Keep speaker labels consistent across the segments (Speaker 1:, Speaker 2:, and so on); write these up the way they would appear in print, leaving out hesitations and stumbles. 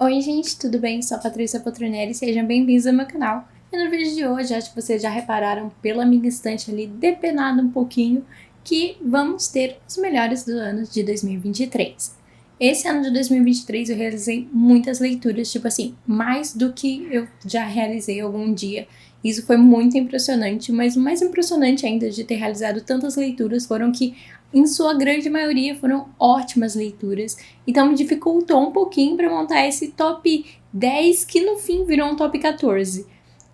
Speaker 1: Oi gente, tudo bem? Sou a Patrícia Poltronelli e sejam bem-vindos ao meu canal. E no vídeo de hoje, acho que vocês já repararam pela minha estante ali depenada um pouquinho, que vamos ter os melhores do ano de 2023. Esse ano de 2023 eu realizei muitas leituras, tipo assim, mais do que eu já realizei algum dia. Isso foi muito impressionante, mas o mais impressionante ainda de ter realizado tantas leituras foram que, em sua grande maioria, foram ótimas leituras. Então me dificultou um pouquinho para montar esse top 10 que no fim virou um top 14.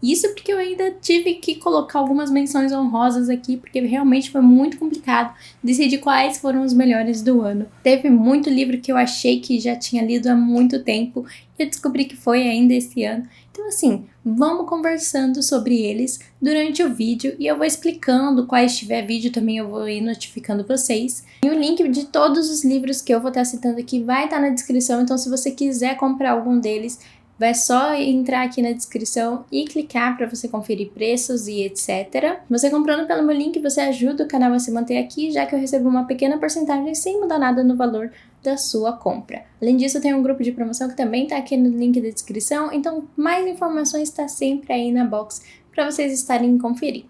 Speaker 1: Isso porque eu ainda tive que colocar algumas menções honrosas aqui, porque realmente foi muito complicado decidir quais foram os melhores do ano. Teve muito livro que eu achei que já tinha lido há muito tempo e eu descobri que foi ainda esse ano. Então assim, vamos conversando sobre eles durante o vídeo e eu vou explicando quais tiver vídeo também eu vou ir notificando vocês. E o link de todos os livros que eu vou estar citando aqui vai estar na descrição, então se você quiser comprar algum deles, vai só entrar aqui na descrição e clicar para você conferir preços e etc. Você comprando pelo meu link, você ajuda o canal a se manter aqui, já que eu recebo uma pequena porcentagem sem mudar nada no valor da sua compra. Além disso, eu tenho um grupo de promoção que também está aqui no link da descrição, então mais informações está sempre aí na box para vocês estarem conferindo.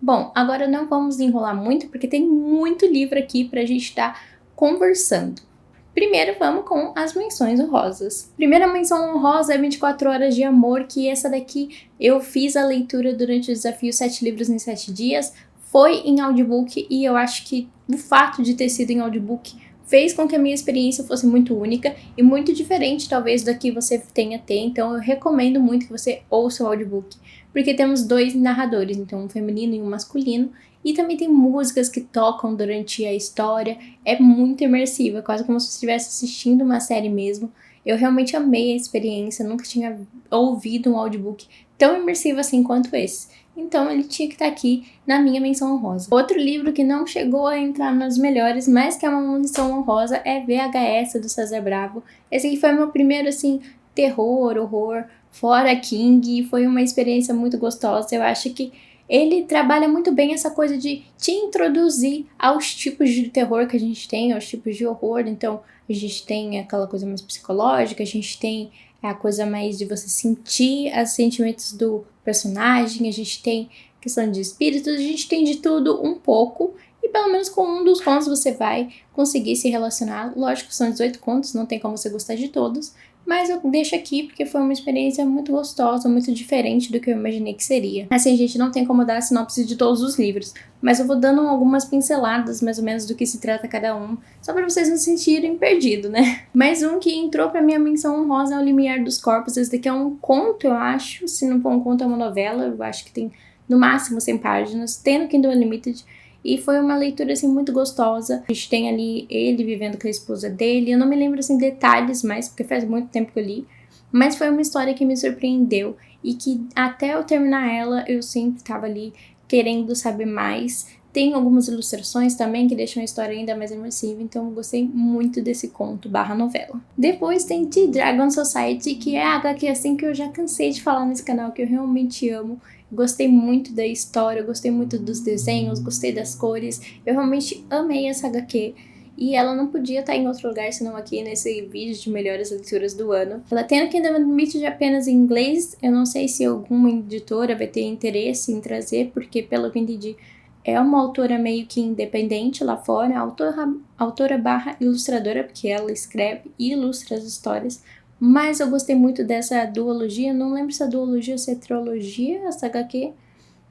Speaker 1: Bom, agora não vamos enrolar muito, porque tem muito livro aqui para a gente estar conversando. Primeiro vamos com as menções honrosas. Primeira menção honrosa é 24 Horas de Amor, que essa daqui eu fiz a leitura durante o desafio 7 livros em 7 dias. Foi em audiobook e eu acho que o fato de ter sido em audiobook fez com que a minha experiência fosse muito única e muito diferente talvez da que você tenha ter, então eu recomendo muito que você ouça o audiobook, porque temos dois narradores, então um feminino e um masculino, e também tem músicas que tocam durante a história, é muito imersiva, quase como se você estivesse assistindo uma série mesmo. Eu realmente amei a experiência, nunca tinha ouvido um audiobook tão imersivo assim quanto esse. Então ele tinha que estar aqui na minha menção honrosa. Outro livro que não chegou a entrar nas melhores, mas que é uma menção honrosa, é VHS, do César Bravo. Esse aqui foi meu primeiro, assim, terror, horror, fora King, foi uma experiência muito gostosa. Eu acho que ele trabalha muito bem essa coisa de te introduzir aos tipos de terror que a gente tem, aos tipos de horror. Então, a gente tem aquela coisa mais psicológica, a gente tem a coisa mais de você sentir os sentimentos do personagem, a gente tem questão de espíritos, a gente tem de tudo um pouco, e pelo menos com um dos contos você vai conseguir se relacionar. Lógico que são 18 contos, não tem como você gostar de todos, mas eu deixo aqui porque foi uma experiência muito gostosa, muito diferente do que eu imaginei que seria. Assim, a gente não tem como dar a sinopse de todos os livros, mas eu vou dando algumas pinceladas, mais ou menos, do que se trata cada um, só pra vocês não se sentirem perdidos, né? Mais um que entrou pra minha menção honrosa é O Limiar dos Corpos. Esse daqui é um conto, eu acho, se não for um conto é uma novela, eu acho que tem no máximo 100 páginas, tem no Kindle Unlimited. E foi uma leitura, assim, muito gostosa. A gente tem ali ele vivendo com a esposa dele. Eu não me lembro, assim, detalhes mais, porque faz muito tempo que eu li. Mas foi uma história que me surpreendeu. E que até eu terminar ela, eu sempre estava ali querendo saber mais. Tem algumas ilustrações também que deixam a história ainda mais imersiva. Então eu gostei muito desse conto / novela. Depois tem The Dragon Society, que é a HQ, assim, que eu já cansei de falar nesse canal, que eu realmente amo. Gostei muito da história, gostei muito dos desenhos, gostei das cores. Eu realmente amei essa HQ. E ela não podia estar em outro lugar senão aqui nesse vídeo de melhores leituras do ano. Ela tem aqui no limite de apenas em inglês. Eu não sei se alguma editora vai ter interesse em trazer, porque pelo que eu entendi, é uma autora meio que independente lá fora, autora / ilustradora, porque ela escreve e ilustra as histórias. Mas eu gostei muito dessa duologia, não lembro se é duologia ou se é trilogia, essa HQ,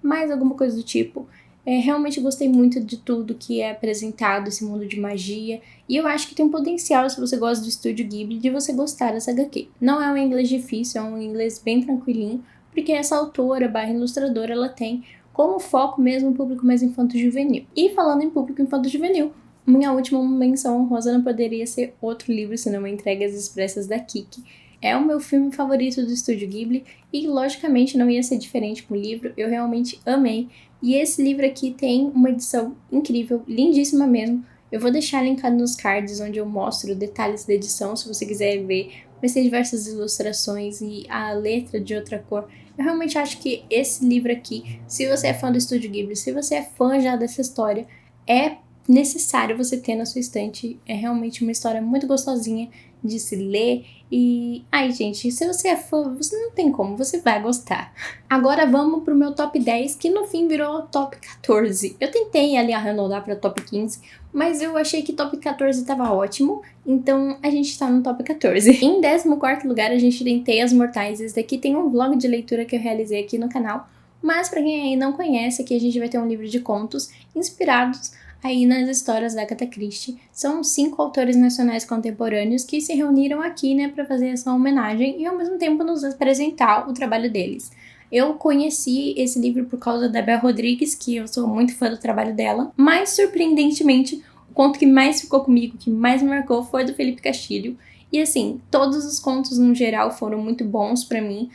Speaker 1: mas alguma coisa do tipo. Realmente gostei muito de tudo que é apresentado, esse mundo de magia, e eu acho que tem um potencial, se você gosta do Estúdio Ghibli, de você gostar dessa HQ. Não é um inglês difícil, é um inglês bem tranquilinho, porque essa autora / ilustradora, ela tem como foco mesmo o público mais infanto-juvenil. E falando em público infanto-juvenil, minha última menção honrosa não poderia ser outro livro senão Entregas Expressas da Kiki. É o meu filme favorito do Estúdio Ghibli e, logicamente, não ia ser diferente com o livro. Eu realmente amei. E esse livro aqui tem uma edição incrível, lindíssima mesmo. Eu vou deixar linkado nos cards onde eu mostro detalhes da edição, se você quiser ver. Vai ter diversas ilustrações e a letra de outra cor. Eu realmente acho que esse livro aqui, se você é fã do Estúdio Ghibli, se você é fã já dessa história, é necessário você ter na sua estante. É realmente uma história muito gostosinha de se ler. E, ai gente, se você é fã, você não tem como, você vai gostar. Agora vamos pro meu top 10, que no fim virou top 14. Eu tentei ali arredondar pra top 15, mas eu achei que top 14 tava ótimo, então a gente tá no top 14. Em 14º lugar, a gente tem Teias Mortais. Esse daqui tem um vlog de leitura que eu realizei aqui no canal, mas pra quem aí não conhece, aqui a gente vai ter um livro de contos inspirados aí nas histórias da Agatha Christie. São 5 autores nacionais contemporâneos que se reuniram aqui, né, para fazer essa homenagem e ao mesmo tempo nos apresentar o trabalho deles. Eu conheci esse livro por causa da Bel Rodrigues, que eu sou muito fã do trabalho dela, mas surpreendentemente o conto que mais ficou comigo, que mais me marcou, foi do Felipe Castilho. E assim, todos os contos no geral foram muito bons pra mim.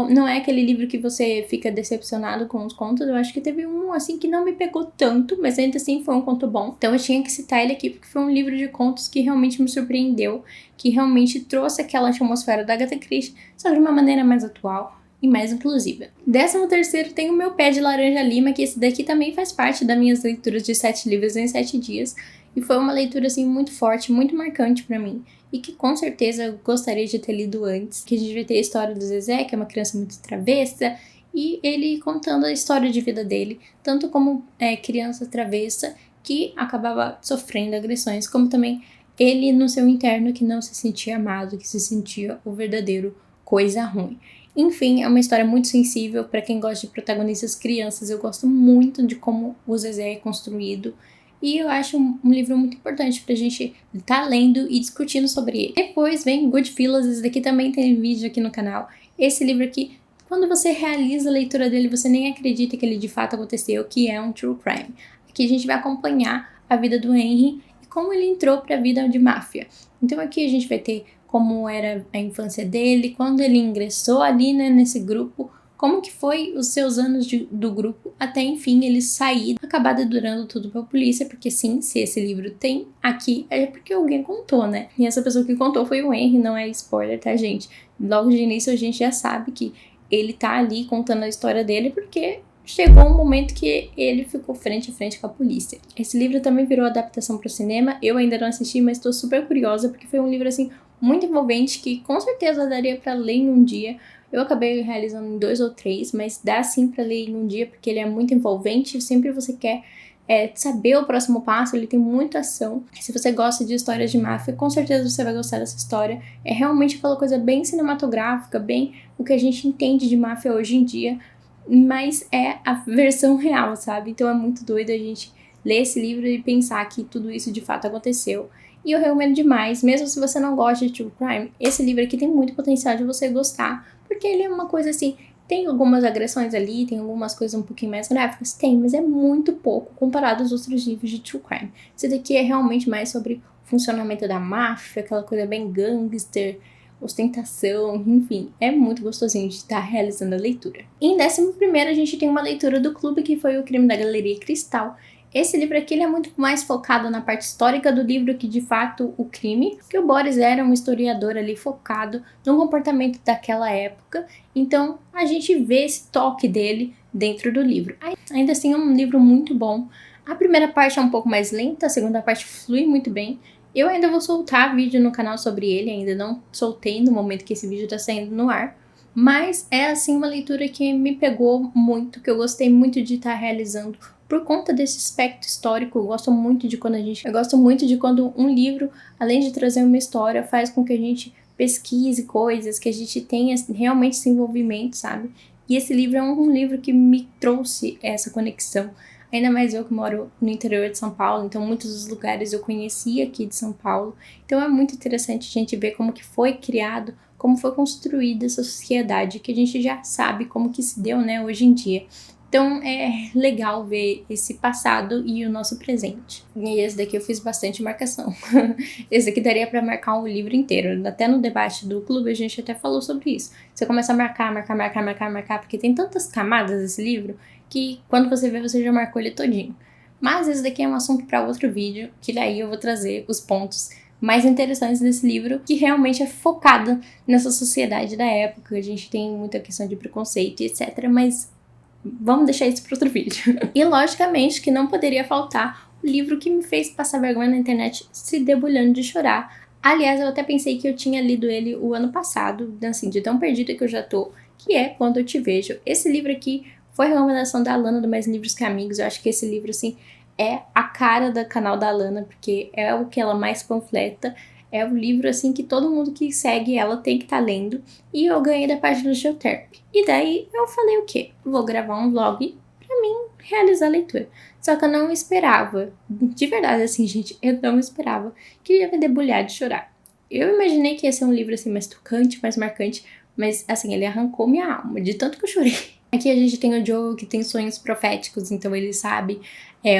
Speaker 1: Não é aquele livro que você fica decepcionado com os contos. Eu acho que teve um, assim, que não me pegou tanto, mas ainda assim foi um conto bom. Então eu tinha que citar ele aqui, porque foi um livro de contos que realmente me surpreendeu, que realmente trouxe aquela atmosfera da Agatha Christie, só de uma maneira mais atual e mais inclusiva. 13º tem o Meu Pé de Laranja Lima, que esse daqui também faz parte das minhas leituras de 7 livros em 7 dias. E foi uma leitura, assim, muito forte, muito marcante pra mim. E que com certeza eu gostaria de ter lido antes. Que a gente vai ter a história do Zezé, que é uma criança muito travessa, e ele contando a história de vida dele, tanto como criança travessa, que acabava sofrendo agressões, como também ele no seu interno que não se sentia amado, que se sentia o verdadeiro coisa ruim. Enfim, é uma história muito sensível para quem gosta de protagonistas crianças. Eu gosto muito de como o Zezé é construído. E eu acho um livro muito importante pra gente estar lendo e discutindo sobre ele. Depois vem Goodfellas, esse daqui também tem vídeo aqui no canal. Esse livro aqui, quando você realiza a leitura dele, você nem acredita que ele de fato aconteceu, que é um true crime. Aqui a gente vai acompanhar a vida do Henry e como ele entrou pra vida de máfia. Então aqui a gente vai ter como era a infância dele, quando ele ingressou ali, né, nesse grupo, como que foi os seus anos do grupo, até enfim ele sair, acabar dedurando tudo pra polícia, porque sim, se esse livro tem aqui, é porque alguém contou, né? E essa pessoa que contou foi o Henry, não é spoiler, tá, gente? Logo de início a gente já sabe que ele tá ali contando a história dele, porque chegou um momento que ele ficou frente a frente com a polícia. Esse livro também virou adaptação pro cinema, eu ainda não assisti, mas tô super curiosa, porque foi um livro, assim, muito envolvente, que com certeza daria pra ler em um dia. Eu acabei realizando em 2 ou 3, mas dá sim pra ler em um dia, porque ele é muito envolvente. Sempre você quer saber o próximo passo, ele tem muita ação. Se você gosta de histórias de máfia, com certeza você vai gostar dessa história. É realmente aquela coisa bem cinematográfica, bem o que a gente entende de máfia hoje em dia, mas é a versão real, sabe? Então é muito doido a gente ler esse livro e pensar que tudo isso de fato aconteceu. E eu recomendo demais, mesmo se você não gosta de true crime, esse livro aqui tem muito potencial de você gostar, porque ele é uma coisa assim, tem algumas agressões ali, tem algumas coisas um pouquinho mais gráficas, tem, mas é muito pouco comparado aos outros livros de true crime. Esse daqui é realmente mais sobre o funcionamento da máfia, aquela coisa bem gangster, ostentação, enfim, é muito gostosinho de estar realizando a leitura. Em 11º a gente tem uma leitura do clube, que foi O Crime da Galeria Cristal. Esse livro aqui ele é muito mais focado na parte histórica do livro que de fato o crime, porque o Boris era um historiador ali focado no comportamento daquela época, então a gente vê esse toque dele dentro do livro. Ainda assim é um livro muito bom. A primeira parte é um pouco mais lenta, a segunda parte flui muito bem. Eu ainda vou soltar vídeo no canal sobre ele, ainda não soltei no momento que esse vídeo está saindo no ar, mas é assim uma leitura que me pegou muito, que eu gostei muito de estar realizando por conta desse aspecto histórico. Eu gosto muito de quando um livro, além de trazer uma história, faz com que a gente pesquise coisas, que a gente tenha realmente esse envolvimento, sabe? E esse livro é um livro que me trouxe essa conexão. Ainda mais eu que moro no interior de São Paulo, então muitos dos lugares eu conheci aqui de São Paulo. Então é muito interessante a gente ver como que foi criado, como foi construída essa sociedade, que a gente já sabe como que se deu, né, hoje em dia. Então é legal ver esse passado e o nosso presente. E esse daqui eu fiz bastante marcação. Esse daqui daria pra marcar um livro inteiro. Até no debate do clube a gente até falou sobre isso. Você começa a marcar, porque tem tantas camadas esse livro, que quando você vê, você já marcou ele todinho. Mas esse daqui é um assunto para outro vídeo, que daí eu vou trazer os pontos mais interessantes desse livro, que realmente é focado nessa sociedade da época. A gente tem muita questão de preconceito e etc, mas vamos deixar isso para outro vídeo. E logicamente que não poderia faltar o livro que me fez passar vergonha na internet se debulhando de chorar, Aliás, eu até pensei que eu tinha lido ele o ano passado, assim, de tão perdida que eu já tô, que é Quando Eu Te Vejo. Esse livro aqui foi recomendação da Alana do Mais Livros que Amigos. Eu acho que esse livro, assim, é a cara do canal da Alana, porque é o que ela mais panfleta. É o livro, assim, que todo mundo que segue ela tem que estar lendo. E eu ganhei da página do Geoterp. E daí eu falei o quê? Vou gravar um vlog pra mim realizar a leitura. Só que eu não esperava, de verdade, assim, gente, eu não esperava que eu ia me debulhar de chorar. Eu imaginei que ia ser um livro, assim, mais tocante, mais marcante, mas, assim, ele arrancou minha alma, de tanto que eu chorei. Aqui a gente tem o Joe, que tem sonhos proféticos, então ele sabe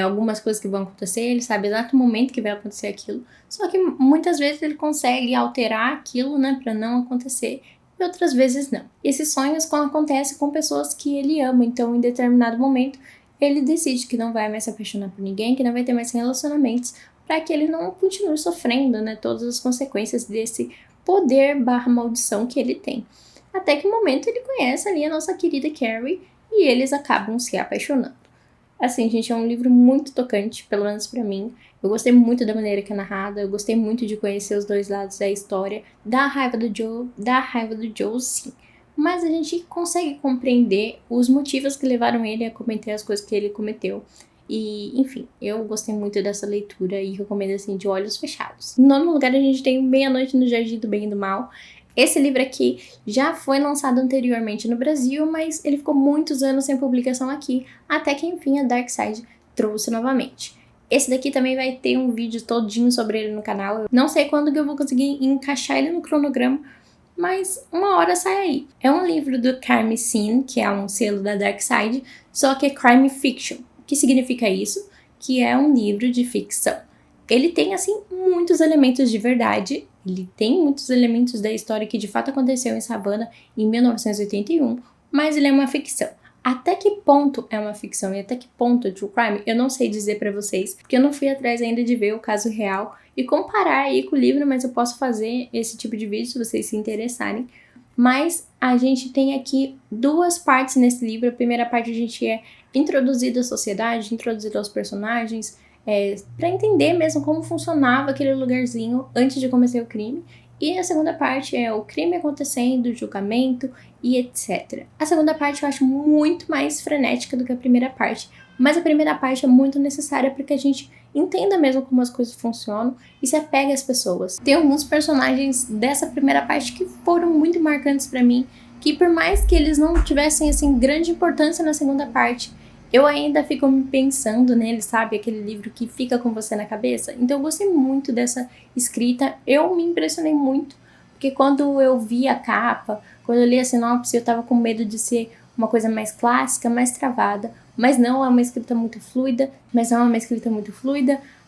Speaker 1: algumas coisas que vão acontecer, ele sabe o exato momento que vai acontecer aquilo, só que muitas vezes ele consegue alterar aquilo, né, pra não acontecer, e outras vezes não. Esses sonhos acontecem com pessoas que ele ama, então em determinado momento ele decide que não vai mais se apaixonar por ninguém, que não vai ter mais relacionamentos, para que ele não continue sofrendo, né, todas as consequências desse poder / maldição que ele tem. Até que no momento ele conhece ali a nossa querida Carrie e eles acabam se apaixonando. Assim, gente, é um livro muito tocante, pelo menos pra mim. Eu gostei muito da maneira que é narrada, eu gostei muito de conhecer os dois lados da história. Dá raiva do Joe sim. Mas a gente consegue compreender os motivos que levaram ele a cometer as coisas que ele cometeu. E, enfim, eu gostei muito dessa leitura e recomendo, assim, de olhos fechados. Em nono lugar, a gente tem Meia-Noite no Jardim do Bem e do Mal. Esse livro aqui já foi lançado anteriormente no Brasil, mas ele ficou muitos anos sem publicação aqui, até que enfim a Darkside trouxe novamente. Esse daqui também vai ter um vídeo todinho sobre ele no canal. Eu não sei quando que eu vou conseguir encaixar ele no cronograma, mas uma hora sai aí. É um livro do Crime Scene, que é um selo da Darkside, só que é crime fiction. O que significa isso? Que é um livro de ficção. Ele tem, assim, muitos elementos de verdade, ele tem muitos elementos da história que de fato aconteceu em Savannah em 1981, mas ele é uma ficção. Até que ponto é uma ficção e até que ponto é true crime, eu não sei dizer pra vocês, porque eu não fui atrás ainda de ver o caso real e comparar aí com o livro, mas eu posso fazer esse tipo de vídeo se vocês se interessarem. Mas a gente tem aqui duas partes nesse livro. A primeira parte a gente é introduzida à sociedade, introduzida aos personagens, para entender mesmo como funcionava aquele lugarzinho antes de cometer o crime. E a segunda parte é o crime acontecendo, o julgamento e etc. A segunda parte eu acho muito mais frenética do que a primeira parte, mas a primeira parte é muito necessária para que a gente entenda mesmo como as coisas funcionam e se apegue às pessoas. Tem alguns personagens dessa primeira parte que foram muito marcantes para mim, que por mais que eles não tivessem assim grande importância na segunda parte, eu ainda fico pensando nele, sabe? Aquele livro que fica com você na cabeça. Então eu gostei muito dessa escrita. Eu me impressionei muito, porque quando eu vi a capa, quando eu li a sinopse, eu tava com medo de ser uma coisa mais clássica, mais travada. Mas não, é uma escrita muito fluida,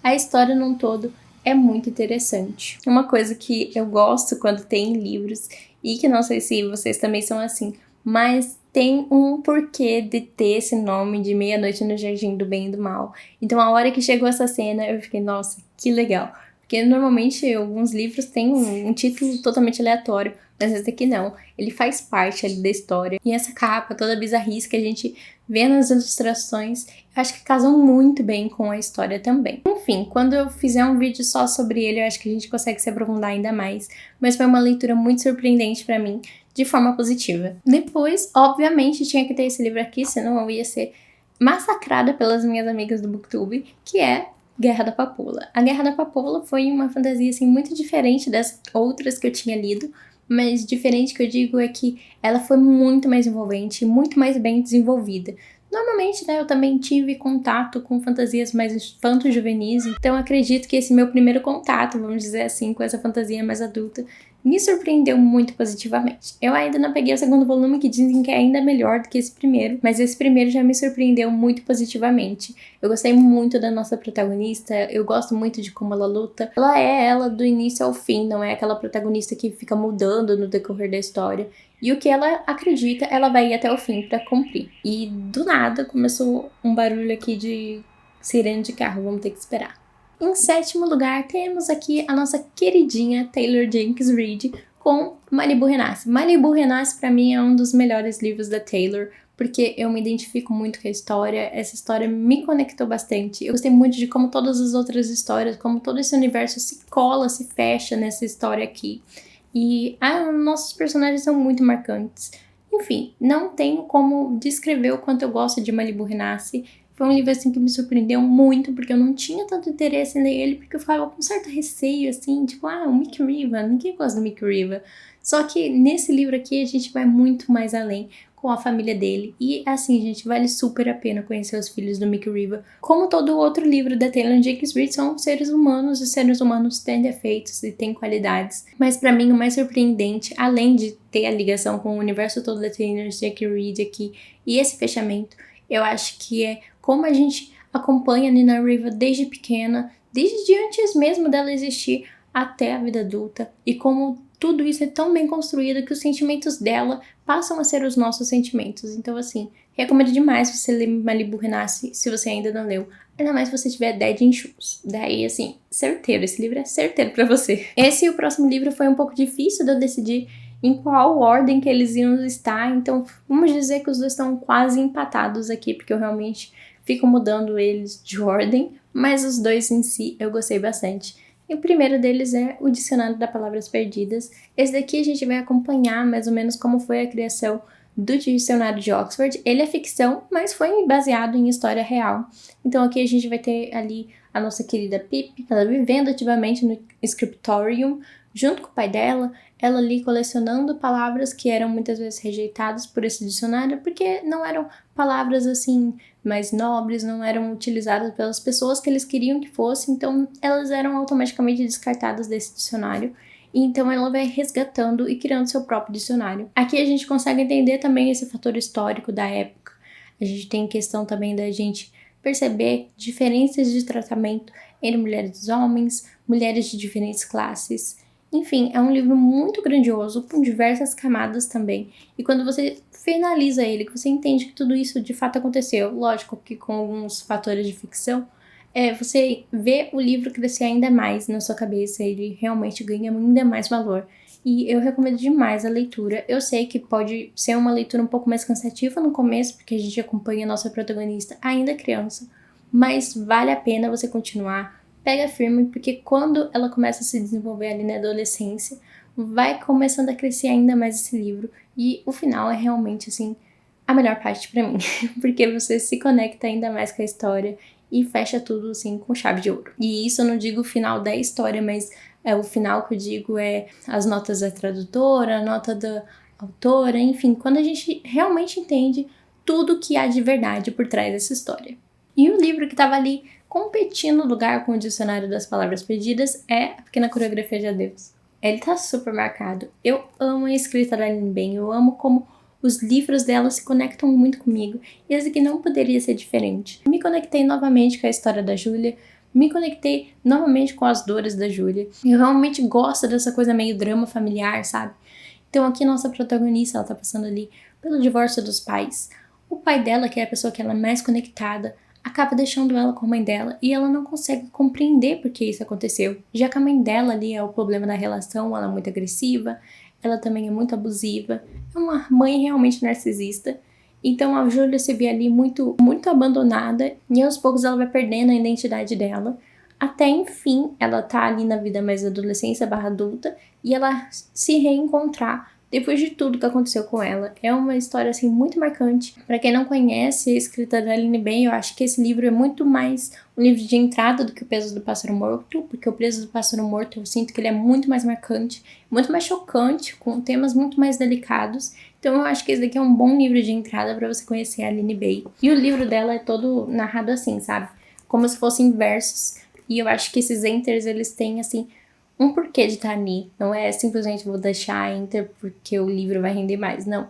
Speaker 1: A história num todo é muito interessante. Uma coisa que eu gosto quando tem livros, e que não sei se vocês também são assim, mas tem um porquê de ter esse nome de Meia-Noite no Jardim do Bem e do Mal. Então, a hora que chegou essa cena, eu fiquei, nossa, que legal. Porque normalmente alguns livros têm um título totalmente aleatório, mas esse daqui não. Ele faz parte ali da história. E essa capa, toda bizarrice que a gente vê nas ilustrações, eu acho que casam muito bem com a história também. Enfim, quando eu fizer um vídeo só sobre ele, eu acho que a gente consegue se aprofundar ainda mais. Mas foi uma leitura muito surpreendente pra mim, de forma positiva. Depois, obviamente, tinha que ter esse livro aqui, senão eu ia ser massacrada pelas minhas amigas do Booktube, que é Guerra da Papoula. A Guerra da Papoula foi uma fantasia assim muito diferente das outras que eu tinha lido, mas diferente que eu digo é que ela foi muito mais envolvente, muito mais bem desenvolvida. Normalmente, né, eu também tive contato com fantasias mais infanto-juvenis, então acredito que esse meu primeiro contato, vamos dizer assim, com essa fantasia mais adulta, me surpreendeu muito positivamente. Eu ainda não peguei o segundo volume, que dizem que é ainda melhor do que esse primeiro, mas esse primeiro já me surpreendeu muito positivamente. Eu gostei muito da nossa protagonista, eu gosto muito de como ela luta. Ela é ela do início ao fim, não é aquela protagonista que fica mudando no decorrer da história. E o que ela acredita, ela vai ir até o fim pra cumprir. E do nada começou um barulho aqui de sirene de carro, vamos ter que esperar. Em sétimo lugar, temos aqui a nossa queridinha Taylor Jenkins Reid com Malibu Renasce. Malibu Renasce, pra mim, é um dos melhores livros da Taylor, porque eu me identifico muito com a história, essa história me conectou bastante. Eu gostei muito de como todas as outras histórias, como todo esse universo se cola, se fecha nessa história aqui. E nossos personagens são muito marcantes. Enfim, não tenho como descrever o quanto eu gosto de Malibu Renasce. Foi um livro assim que me surpreendeu muito, porque eu não tinha tanto interesse em ler ele, porque eu ficava com certo receio, assim, tipo, o Mick Riva, ninguém gosta do Mick Riva. Só que nesse livro aqui a gente vai muito mais além com a família dele. E assim, gente, vale super a pena conhecer os filhos do Mick Riva. Como todo outro livro da Taylor Jenkins Reid, são seres humanos, e seres humanos têm defeitos e têm qualidades. Mas pra mim o mais surpreendente, além de ter a ligação com o universo todo da Taylor Jenkins Reid aqui e esse fechamento, eu acho que é como a gente acompanha a Nina Riva desde pequena, desde antes mesmo dela existir até a vida adulta, e como tudo isso é tão bem construído que os sentimentos dela passam a ser os nossos sentimentos. Então, assim, recomendo demais você ler Malibu Renasce, se você ainda não leu. Ainda mais se você tiver Dead in Shoes. Daí, assim, certeiro. Esse livro é certeiro pra você. Esse e o próximo livro foi um pouco difícil de eu decidir em qual ordem que eles iam estar. Então, vamos dizer que os dois estão quase empatados aqui, porque eu realmente fico mudando eles de ordem. Mas os dois em si eu gostei bastante. E o primeiro deles é o Dicionário das Palavras Perdidas. Esse daqui a gente vai acompanhar mais ou menos como foi a criação do Dicionário de Oxford. Ele é ficção, mas foi baseado em história real. Então aqui a gente vai ter ali a nossa querida Pip, ela vivendo ativamente no scriptorium, junto com o pai dela, ela ali colecionando palavras que eram muitas vezes rejeitadas por esse dicionário, porque não eram palavras assim mais nobres, não eram utilizadas pelas pessoas que eles queriam que fosse, então elas eram automaticamente descartadas desse dicionário. E então ela vai resgatando e criando seu próprio dicionário. Aqui a gente consegue entender também esse fator histórico da época. A gente tem questão também da gente perceber diferenças de tratamento entre mulheres e homens, mulheres de diferentes classes. Enfim, é um livro muito grandioso, com diversas camadas também. E quando você finaliza ele, que você entende que tudo isso de fato aconteceu, lógico que com alguns fatores de ficção, você vê o livro crescer ainda mais na sua cabeça, ele realmente ganha ainda mais valor. E eu recomendo demais a leitura. Eu sei que pode ser uma leitura um pouco mais cansativa no começo, porque a gente acompanha a nossa protagonista ainda criança, mas vale a pena você continuar. Pega firme, porque quando ela começa a se desenvolver ali na adolescência, vai começando a crescer ainda mais esse livro. E o final é realmente, assim, a melhor parte pra mim. Porque você se conecta ainda mais com a história e fecha tudo, assim, com chave de ouro. E isso eu não digo o final da história, mas o final que eu digo é as notas da tradutora, a nota da autora, enfim, quando a gente realmente entende tudo que há de verdade por trás dessa história. E o livro que estava ali competindo no lugar com o Dicionário das Palavras Perdidas é A Pequena Coreografia de Adeus. Ele tá super marcado. Eu amo a escrita da Aline Bem, eu amo como os livros dela se conectam muito comigo, e esse aqui não poderia ser diferente. Me conectei novamente com a história da Júlia, me conectei novamente com as dores da Júlia. Eu realmente gosto dessa coisa meio drama familiar, sabe? Então aqui nossa protagonista, ela tá passando ali pelo divórcio dos pais. O pai dela, que é a pessoa que ela é mais conectada, acaba deixando ela com a mãe dela e ela não consegue compreender por que isso aconteceu. Já que a mãe dela ali é o problema da relação, ela é muito agressiva, ela também é muito abusiva, é uma mãe realmente narcisista. Então a Júlia se vê ali muito, muito abandonada e aos poucos ela vai perdendo a identidade dela. Até enfim, ela tá ali na vida mais adolescência / adulta e ela se reencontrar depois de tudo que aconteceu com ela. É uma história, assim, muito marcante. Pra quem não conhece a escrita da Aline Bem, eu acho que esse livro é muito mais um livro de entrada do que O Peso do Pássaro Morto, porque O Peso do Pássaro Morto eu sinto que ele é muito mais marcante, muito mais chocante, com temas muito mais delicados. Então eu acho que esse daqui é um bom livro de entrada pra você conhecer a Aline Bem. E o livro dela é todo narrado assim, sabe? Como se fossem versos. E eu acho que esses enters, eles têm, assim, um porquê de estar ali. Não é simplesmente vou deixar enter porque o livro vai render mais. Não.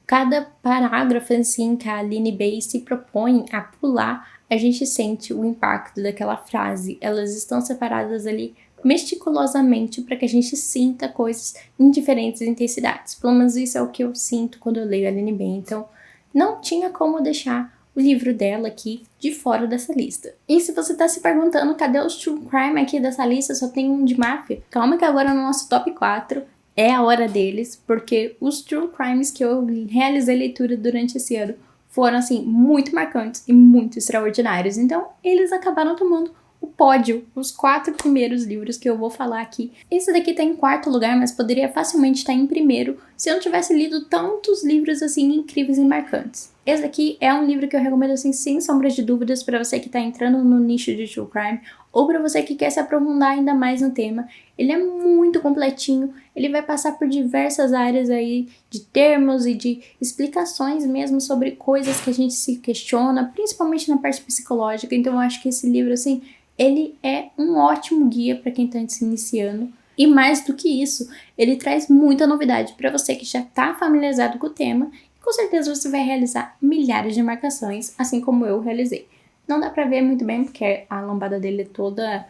Speaker 1: Cada parágrafo, assim, que a Aline Bey se propõe a pular, a gente sente o impacto daquela frase. Elas estão separadas ali meticulosamente para que a gente sinta coisas em diferentes intensidades. Pelo menos isso é o que eu sinto quando eu leio a Aline Bey. Então, não tinha como deixar o livro dela aqui de fora dessa lista. E se você tá se perguntando cadê os true crime aqui dessa lista, só tem um de máfia, calma que agora no nosso top 4 é a hora deles, porque os true crimes que eu realizei leitura durante esse ano foram, assim, muito marcantes e muito extraordinários. Então, eles acabaram tomando o pódio, os 4 primeiros livros que eu vou falar aqui. Esse daqui tá em 4º lugar, mas poderia facilmente estar em primeiro se eu não tivesse lido tantos livros, assim, incríveis e marcantes. Esse daqui é um livro que eu recomendo, assim, sem sombras de dúvidas, para você que tá entrando no nicho de true crime, ou para você que quer se aprofundar ainda mais no tema. Ele é muito completinho, ele vai passar por diversas áreas aí de termos e de explicações mesmo sobre coisas que a gente se questiona, principalmente na parte psicológica. Então eu acho que esse livro, assim, ele é um ótimo guia para quem está se iniciando. E mais do que isso, ele traz muita novidade para você que já está familiarizado com o tema. E com certeza você vai realizar milhares de marcações, assim como eu realizei. Não dá pra ver muito bem, porque a lombada dele é toda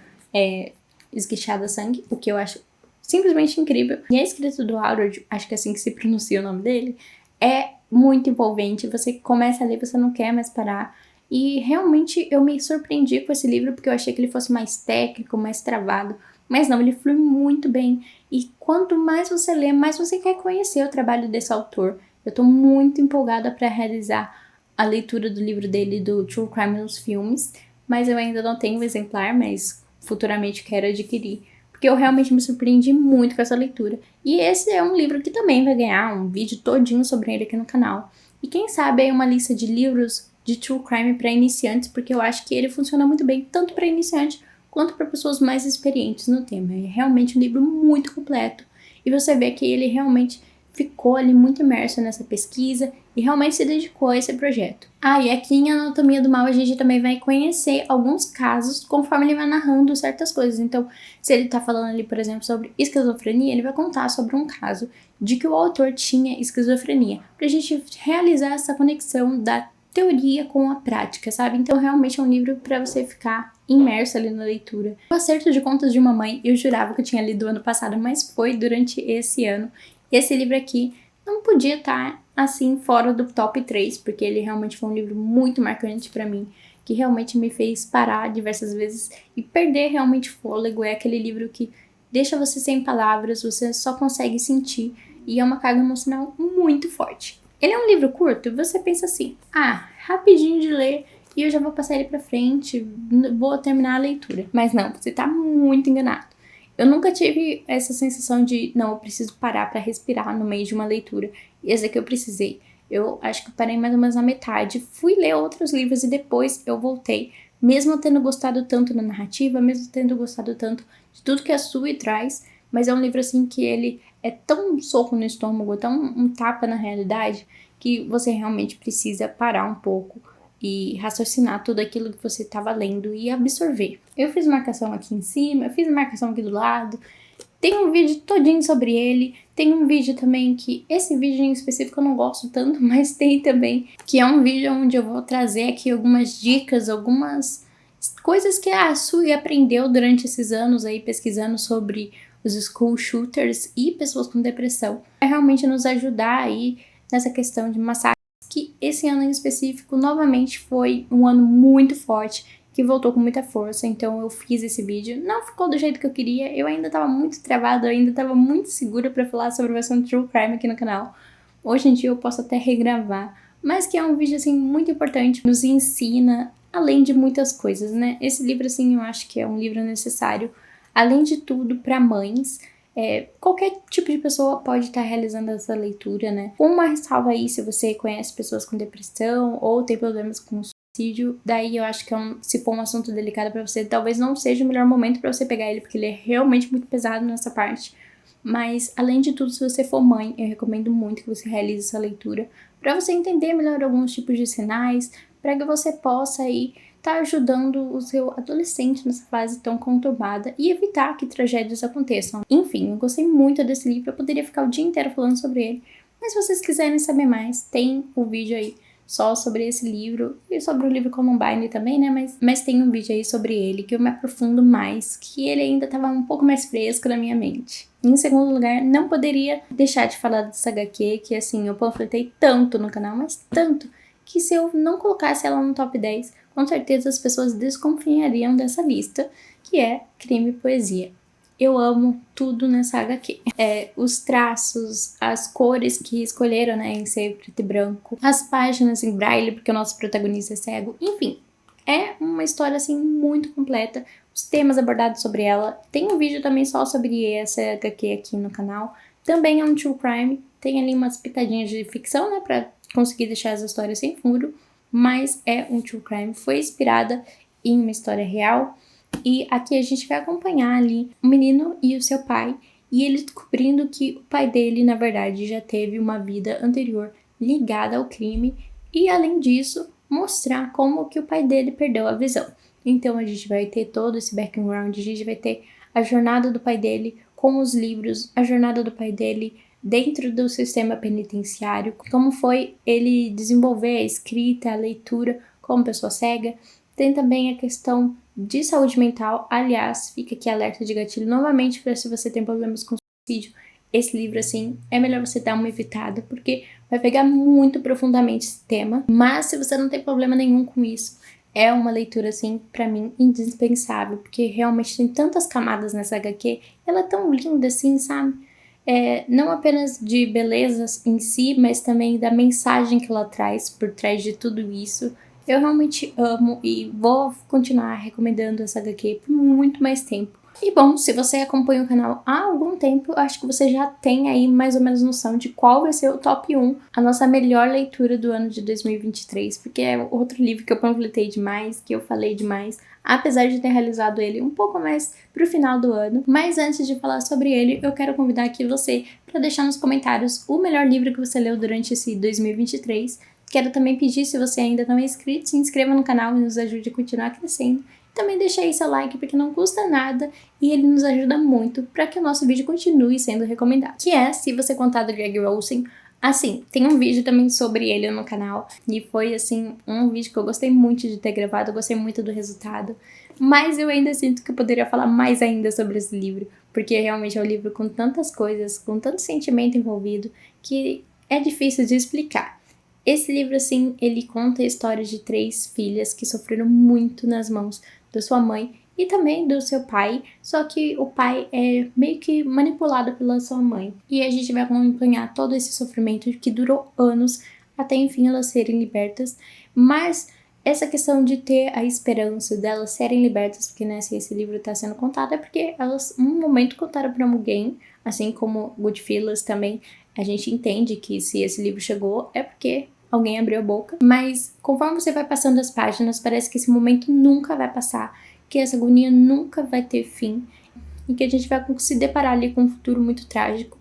Speaker 1: esguichada a sangue, o que eu acho simplesmente incrível. E a escrita do Howard, acho que é assim que se pronuncia o nome dele, é muito envolvente. Você começa a ler, você não quer mais parar. E realmente eu me surpreendi com esse livro, porque eu achei que ele fosse mais técnico, mais travado. Mas não, ele flui muito bem. E quanto mais você lê, mais você quer conhecer o trabalho desse autor. Eu tô muito empolgada para realizar a leitura do livro dele, do True Crime nos filmes, mas eu ainda não tenho o exemplar, mas futuramente quero adquirir, porque eu realmente me surpreendi muito com essa leitura. E esse é um livro que também vai ganhar um vídeo todinho sobre ele aqui no canal. E quem sabe aí uma lista de livros de True Crime para iniciantes, porque eu acho que ele funciona muito bem, tanto para iniciante quanto para pessoas mais experientes no tema. É realmente um livro muito completo, e você vê que ele realmente ficou ali muito imerso nessa pesquisa e realmente se dedicou a esse projeto. E aqui em Anatomia do Mal a gente também vai conhecer alguns casos conforme ele vai narrando certas coisas. Então, se ele tá falando ali, por exemplo, sobre esquizofrenia, ele vai contar sobre um caso de que o autor tinha esquizofrenia, pra gente realizar essa conexão da teoria com a prática, sabe? Então, realmente é um livro para você ficar imerso ali na leitura. O Acerto de Contas de uma Mãe, eu jurava que eu tinha lido ano passado, mas foi durante esse ano. Esse livro aqui não podia estar, assim, fora do top 3, porque ele realmente foi um livro muito marcante pra mim, que realmente me fez parar diversas vezes e perder realmente fôlego. É aquele livro que deixa você sem palavras, você só consegue sentir, e é uma carga emocional muito forte. Ele é um livro curto, você pensa assim, rapidinho de ler e eu já vou passar ele pra frente, vou terminar a leitura. Mas não, você tá muito enganado. Eu nunca tive essa sensação de, não, eu preciso parar pra respirar no meio de uma leitura. E esse aqui eu precisei. Eu acho que parei mais ou menos na metade, fui ler outros livros e depois eu voltei. Mesmo tendo gostado tanto da narrativa, mesmo tendo gostado tanto de tudo que a Sue traz, mas é um livro assim que ele é tão um soco no estômago, tão um tapa na realidade, que você realmente precisa parar um pouco e raciocinar tudo aquilo que você estava lendo e absorver. Eu fiz marcação aqui em cima, eu fiz marcação aqui do lado, tem um vídeo todinho sobre ele, tem um vídeo também que, esse vídeo em específico eu não gosto tanto, mas tem também, que é um vídeo onde eu vou trazer aqui algumas dicas, algumas coisas que a Sue aprendeu durante esses anos aí pesquisando sobre os school shooters e pessoas com depressão. Vai realmente nos ajudar aí nessa questão de massacre, que esse ano em específico, novamente, foi um ano muito forte, que voltou com muita força, então eu fiz esse vídeo. Não ficou do jeito que eu queria, eu ainda tava muito travada, eu ainda tava muito segura pra falar sobre o assunto True Crime aqui no canal. Hoje em dia eu posso até regravar, mas que é um vídeo, assim, muito importante, nos ensina, além de muitas coisas, né? Esse livro, assim, eu acho que é um livro necessário, além de tudo, pra mães. Qualquer tipo de pessoa pode estar realizando essa leitura, né? Uma ressalva aí se você conhece pessoas com depressão ou tem problemas com suicídio, daí eu acho que se for um assunto delicado pra você, talvez não seja o melhor momento pra você pegar ele, porque ele é realmente muito pesado nessa parte. Mas, além de tudo, se você for mãe, eu recomendo muito que você realize essa leitura pra você entender melhor alguns tipos de sinais, pra que você possa aí tá ajudando o seu adolescente nessa fase tão conturbada e evitar que tragédias aconteçam. Enfim, eu gostei muito desse livro, eu poderia ficar o dia inteiro falando sobre ele, mas se vocês quiserem saber mais, tem um vídeo aí só sobre esse livro e sobre o livro Columbine também, né, mas tem um vídeo aí sobre ele que eu me aprofundo mais, que ele ainda tava um pouco mais fresco na minha mente. Em segundo lugar, não poderia deixar de falar dessa HQ, que assim, eu panfletei tanto no canal, mas tanto, que se eu não colocasse ela no top 10, com certeza as pessoas desconfiariam dessa lista, que é Crime e Poesia. Eu amo tudo nessa HQ. Os traços, as cores que escolheram, né, em ser preto e branco, as páginas em braille, porque o nosso protagonista é cego, enfim. É uma história, assim, muito completa. Os temas abordados sobre ela. Tem um vídeo também só sobre essa HQ aqui no canal. Também é um true crime. Tem ali umas pitadinhas de ficção, né, pra conseguir deixar as histórias sem furo. Mas é um true crime. Foi inspirada em uma história real. E aqui a gente vai acompanhar ali o menino e o seu pai, e ele descobrindo que o pai dele, na verdade, já teve uma vida anterior ligada ao crime, e além disso, mostrar como que o pai dele perdeu a visão. Então a gente vai ter todo esse background, a gente vai ter a jornada do pai dele com os livros, a jornada do pai dele dentro do sistema penitenciário, como foi ele desenvolver a escrita, a leitura como pessoa cega. Tem também a questão de saúde mental. Aliás, fica aqui alerta de gatilho novamente para se você tem problemas com suicídio. Esse livro, assim, é melhor você dar uma evitada, porque vai pegar muito profundamente esse tema. Mas se você não tem problema nenhum com isso, é uma leitura, assim, pra mim, indispensável, porque realmente tem tantas camadas nessa HQ. Ela é tão linda, assim, sabe? Não apenas de belezas em si, mas também da mensagem que ela traz por trás de tudo isso. Eu realmente amo e vou continuar recomendando essa HQ por muito mais tempo. E bom, se você acompanha o canal há algum tempo, acho que você já tem aí mais ou menos noção de qual vai ser o top 1, a nossa melhor leitura do ano de 2023, porque é outro livro que eu panfletei demais, que eu falei demais, apesar de ter realizado ele um pouco mais pro final do ano. Mas antes de falar sobre ele, eu quero convidar aqui você para deixar nos comentários o melhor livro que você leu durante esse 2023. Quero também pedir, se você ainda não é inscrito, se inscreva no canal e nos ajude a continuar crescendo. Também deixa aí seu like, porque não custa nada e ele nos ajuda muito para que o nosso vídeo continue sendo recomendado. Que é Se Você Contar do Greg Rosen. Assim, tem um vídeo também sobre ele no canal e foi, assim, um vídeo que eu gostei muito de ter gravado, eu gostei muito do resultado. Mas eu ainda sinto que eu poderia falar mais ainda sobre esse livro, porque realmente é um livro com tantas coisas, com tanto sentimento envolvido, que é difícil de explicar. Esse livro, assim, ele conta a história de 3 filhas que sofreram muito nas mãos da sua mãe e também do seu pai, só que o pai é meio que manipulado pela sua mãe. E a gente vai acompanhar todo esse sofrimento que durou anos até enfim elas serem libertas, mas essa questão de ter a esperança delas serem libertas, porque né, se esse livro está sendo contado é porque elas um momento contaram para alguém, assim como Goodfellas também, a gente entende que se esse livro chegou é porque alguém abriu a boca, mas conforme você vai passando as páginas, parece que esse momento nunca vai passar, que essa agonia nunca vai ter fim e que a gente vai se deparar ali com um futuro muito trágico.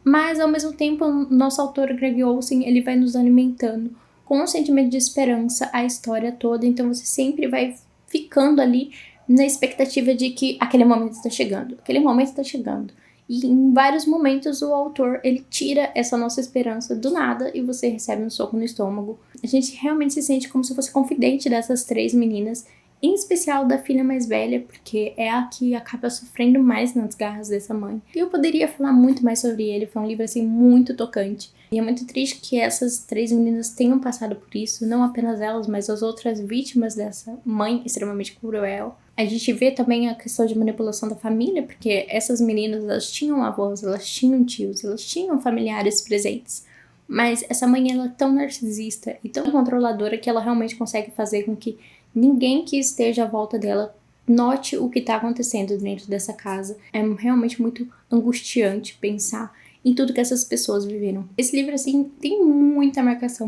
Speaker 1: Mas ao mesmo tempo, o nosso autor Greg Olsen, ele vai nos alimentando com um sentimento de esperança a história toda, então você sempre vai ficando ali na expectativa de que aquele momento está chegando, aquele momento está chegando. E em vários momentos o autor, ele tira essa nossa esperança do nada e você recebe um soco no estômago. A gente realmente se sente como se fosse confidente dessas 3 meninas, em especial da filha mais velha, porque é a que acaba sofrendo mais nas garras dessa mãe. E eu poderia falar muito mais sobre ele, foi um livro assim muito tocante. E é muito triste que essas 3 meninas tenham passado por isso, não apenas elas, mas as outras vítimas dessa mãe extremamente cruel. A gente vê também a questão de manipulação da família, porque essas meninas, elas tinham avós, elas tinham tios, elas tinham familiares presentes. Mas essa mãe, ela é tão narcisista e tão controladora que ela realmente consegue fazer com que ninguém que esteja à volta dela note o que está acontecendo dentro dessa casa. É realmente muito angustiante pensar em tudo que essas pessoas viveram. Esse livro, assim, tem muita marcação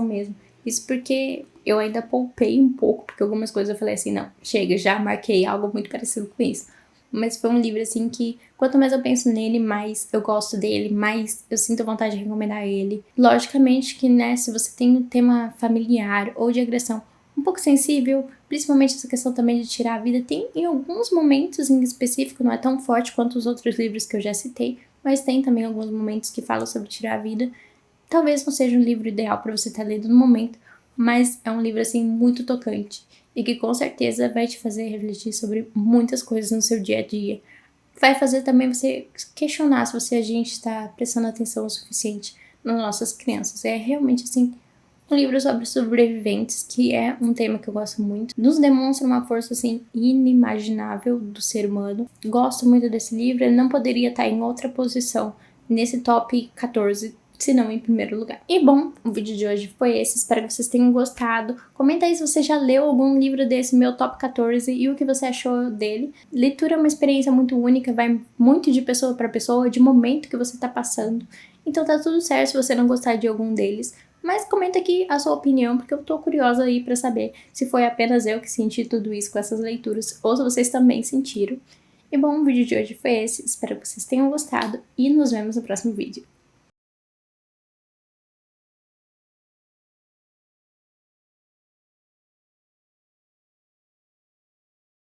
Speaker 1: mesmo. Isso porque eu ainda poupei um pouco, porque algumas coisas eu falei assim, não, chega, já marquei algo muito parecido com isso. Mas foi um livro, assim, que quanto mais eu penso nele, mais eu gosto dele, mais eu sinto vontade de recomendar ele. Logicamente que, né, se você tem um tema familiar ou de agressão um pouco sensível, principalmente essa questão também de tirar a vida, tem em alguns momentos em específico, não é tão forte quanto os outros livros que eu já citei, mas tem também alguns momentos que falam sobre tirar a vida. Talvez não seja um livro ideal para você estar lendo no momento, mas é um livro, assim, muito tocante e que com certeza vai te fazer refletir sobre muitas coisas no seu dia a dia. Vai fazer também você questionar se a gente está prestando atenção o suficiente nas nossas crianças. É realmente, assim, Um livro sobre sobreviventes, que é um tema que eu gosto muito. Nos demonstra uma força, assim, inimaginável do ser humano. Gosto muito desse livro, ele não poderia estar em outra posição nesse top 14, se não em primeiro lugar. E bom, o vídeo de hoje foi esse, espero que vocês tenham gostado. Comenta aí se você já leu algum livro desse meu top 14 e o que você achou dele. Leitura é uma experiência muito única, vai muito de pessoa para pessoa, de momento que você tá passando. Então tá tudo certo se você não gostar de algum deles. Mas comenta aqui a sua opinião, porque eu tô curiosa aí pra saber se foi apenas eu que senti tudo isso com essas leituras, ou se vocês também sentiram. E bom, o vídeo de hoje foi esse, espero que vocês tenham gostado e nos vemos no próximo vídeo.